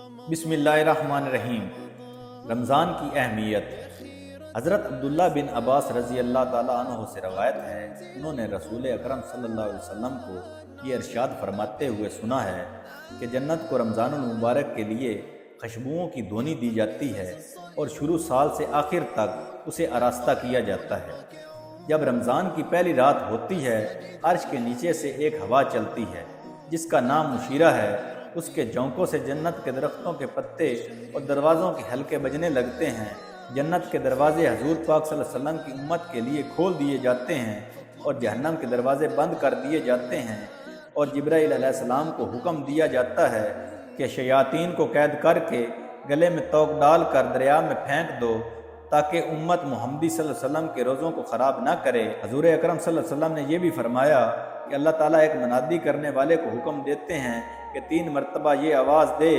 बिस्मिल्लाहिर्रहमानिर्रहीम। रमज़ान की अहमियत। हज़रत अब्दुल्ला बिन अब्बास रज़ी अल्लाह ताला अन्हु से रवायत है, उन्होंने रसूल अकरम सल्लल्लाहु अलैहि वसल्लम को ये इरशाद फरमाते हुए सुना है कि जन्नत को रमज़ानुल मुबारक के लिए खुशबुओं की धोनी दी जाती है और शुरू साल से आखिर तक उसे आरास्ता किया जाता है। जब रमज़ान की पहली रात होती है, अर्श के नीचे से एक हवा चलती है जिसका नाम मुशीरा है। उसके झोंकों से जन्नत के दरख्तों के पत्ते और दरवाज़ों के हल्के बजने लगते हैं। जन्नत के दरवाजे हजूर पाक सल्लल्लाहु अलैहि वसल्लम की उम्मत के लिए खोल दिए जाते हैं और जहन्नम के दरवाजे बंद कर दिए जाते हैं। और जिब्राईल अलैहिस्सलाम को हुक्म दिया जाता है कि शयातीन को कैद करके गले में तोक डाल कर दरिया में फेंक दो ताकि उम्मत मुहम्मदी सल्लल्लाहु अलैहि वसल्लम के रोज़ों को ख़राब ना करे। हजूर अकरम सल्लल्लाहु अलैहि वसल्लम ने यह भी फरमाया कि अल्लाह ताला एक मुनादी करने वाले को हुक्म देते हैं कि 3 मरतबा ये आवाज़ दे